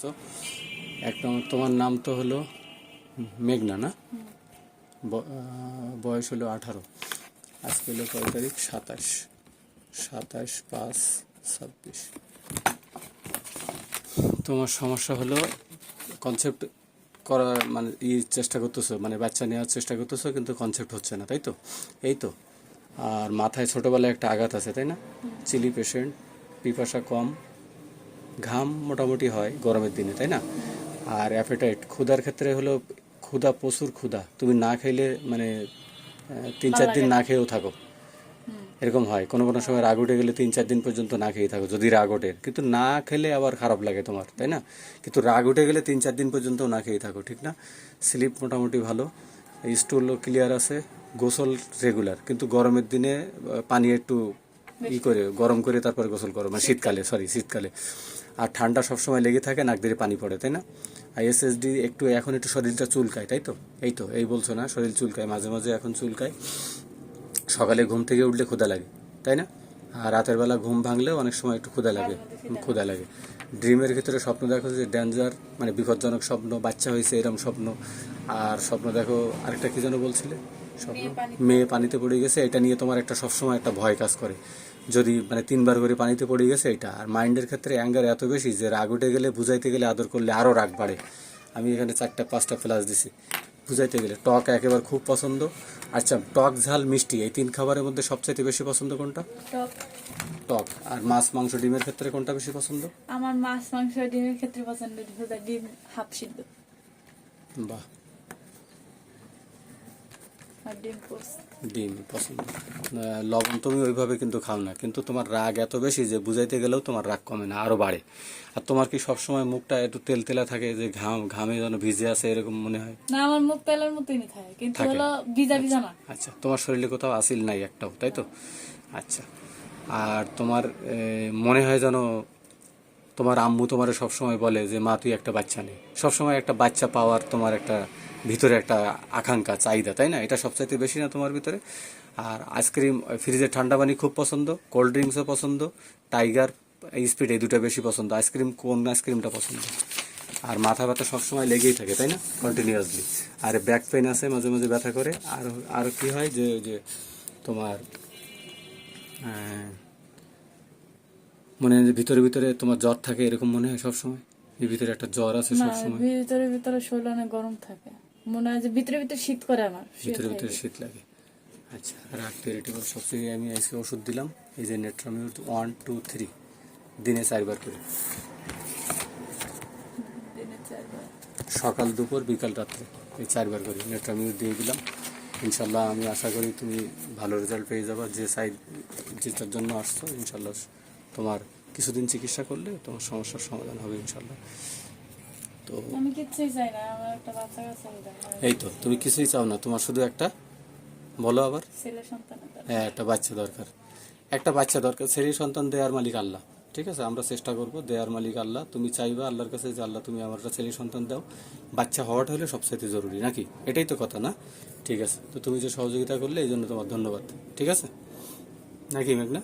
তো একটা তোমার নাম তো হলো মেঘনা না? বয়স হলো 18। আজকে হলো কয় তারিখ? 27। 27/5/26। তোমার সমস্যা হলো কনসেপ্ট করা, মানে চেষ্টা করতেছো, মানে বাচ্চা নেওয়ার চেষ্টা করতেছো, কিন্তু কনসেপ্ট হচ্ছে না, তাই তো? এই তো। আর মাথায় ছোটোবেলায় একটা আঘাত আছে, তাই না? চিলি পেশেন্ট, পিপাসা কম, ঘাম মোটামুটি হয় গরমের দিনে, তাই না? আর অ্যাপেটাইট, ক্ষুধার ক্ষেত্রে হলো ক্ষুধা, প্রচুর ক্ষুধা, তুমি না খাইলে মানে 3-4 দিন না খেয়েও থাকো, এরকম হয়। কোনো কোনো সময় রাগ উঠে গেলে 3-4 দিন পর্যন্ত না খেয়ে থাকো, যদি রাগ ওঠে। কিন্তু না খেলে আবার খারাপ লাগে তোমার, তাই না? কিন্তু রাগ উঠে গেলে 3-4 দিন পর্যন্ত না খেয়ে থাকো, ঠিক না? স্লিপ মোটামুটি ভালো, স্টুলও ক্লিয়ার আছে, গোসল রেগুলার, কিন্তু গরমের দিনে পানি একটু করে গরম করে তারপরে গোসল করো, মানে শীতকালে। আর ঠান্ডা সবসময় লেগে থাকে, নাক দিয়ে পানি পড়ে, তাই না? আইএসএসডি একটু, এখন একটু শরীরটা চুলকায়, তাই তো? এই বলছো না, শরীর চুলকায় মাঝে মাঝে, এখন চুলকায়। সকালে ঘুম থেকে উঠলে ক্ষুধা লাগে, তাই না? আর রাতের বেলা ঘুম ভাঙলেও অনেক সময় একটু ক্ষুধা লাগে। ড্রিমের ভিতরে স্বপ্ন দেখো যে ডেঞ্জার, মানে বিপজ্জনক স্বপ্ন, বাচ্চা হয়েছে এরকম স্বপ্ন। আর স্বপ্ন দেখো আরেকটা কি যেন বলছিলে স্বপ্ন, মেয়ে পানিতে পড়ে গেছে, এটা নিয়ে তোমার একটা সবসময় একটা ভয় কাজ করে। যদি মানে 3বার করে পানিতে পড়ে গেছে এটা। আর মাইন্ডের ক্ষেত্রে অ্যাঙ্গার এত বেশি যে রাগ উঠে গেলে, বুঝাইতে গেলে, আদর করলে আরও রাগ বাড়ে। আমি এখানে 4-5টা ফ্লাস দিছি বুঝাইতে গেলে। টক একেবারে খুব পছন্দ। আচ্ছা, টক, ঝাল, মিষ্টি, এই 3 খাবারের মধ্যে সবচাইতে বেশি পছন্দ কোনটা? টক। আর মাছ, মাংস, ডিমের ক্ষেত্রে কোনটা বেশি পছন্দ? আমার মাছ, মাংস, ডিমের ক্ষেত্রে পছন্দ ডিম হাফ সিদ্ধ। বাহ, আর ডিম পছন্দ। লবণ তুমি ওইভাবে কিন্তু খাও না, কিন্তু তোমার রাগ এত বেশি যে বুঝাইতে গেলেও তোমার রাগ কমে না, আরো বাড়ে। আর তোমার কি সবসময় মুখটা একটু তেলতেলা থাকে, যে ঘামে যেন ভিজে আছে, এরকম মনে হয়? না, আমার মুখ তেলের মতোই থাকে, কিন্তু হলো ভিজা ভিজা না। আচ্ছা, তোমার শরীরে কোথাও আসিল নাই একটাও, তাই তো? আচ্ছা। আর তোমার মনে হয় যেন তোমার আম্মু তোমার সবসময় বলে যে মা তুই একটা বাচ্চা নেই, সবসময় একটা বাচ্চা পাওয়ার তোমার একটা ভিতরে একটা আকাঙ্ক্ষা, চাহিদা, তাই না? এটা সবচাইতে বেশি না তোমার ভিতরে? আর আইসক্রিম, ফ্রিজের ঠান্ডা পানি খুব পছন্দ, কোল্ড ড্রিঙ্কসও পছন্দ, টাইগার, স্পিড, এই দুটো বেশি পছন্দ। আইসক্রিম, কোন আইসক্রিমটা পছন্দ? আর মাথা ব্যথা সবসময় লেগেই থাকে, তাই না? কন্টিনিউয়াসলি। আর ব্যাক পেন আছে, মাঝে মাঝে ব্যথা করে। আর কি হয় যে যে তোমার মনে হয় যে ভিতরে ভিতরে তোমার জ্বর থাকে, এরকম মনে হয় সবসময়? এই ভিতরে একটা জ্বর আছে সবসময়? ভিতরে শরীর অনেক গরম থাকে, মনে হয় যে ভিতরে শীত করে, আমার ভিতরে শীত লাগে। আচ্ছা, রাগ তো ইরিটেবল সবচেয়ে। আমি আজকে ওষুধ দিলাম, এই যে নেট্রামিউর 1, 2, 3 দিনে 4বার করে, সকাল, দুপুর, বিকাল, রাত্রে, এই 4বার করে নেট্রামিউর দিয়ে দিলাম। ইনশাল্লাহ আমি আশা করি তুমি ভালো রেজাল্ট পেয়ে যাবা। যেটার জন্য আসছো, ইনশাল্লাহ তোমার কিছুদিন চিকিৎসা করলে তোমার সমস্যার সমাধান হবে ইনশাল্লাহ। তো আমি কিছুই চাই না, আমার একটা বাচ্চা কাচ্চা। এই তো, তুমি কিছুই চাও না, তোমার শুধু একটা, বলো আবার? ছেলে সন্তান। হ্যাঁ, একটা বাচ্চা দরকার, একটা বাচ্চা দরকার। ছেলে সন্তান দেওয়ার মালিক আল্লাহ, ঠিক আছে? আমরা চেষ্টা করব, দেওয়ার মালিক আল্লাহ। তুমি চাইবা আল্লাহর কাছে যে আল্লাহ তুমি আমার একটা ছেলে সন্তান দাও। বাচ্চা হওয়াটা হলে সবচাইতে জরুরি, নাকি? এটাই তো কথা, না? ঠিক আছে, তো তুমি যে সহযোগিতা করলে এই জন্য তোমার ধন্যবাদ, ঠিক আছে নাকি মেঘনা?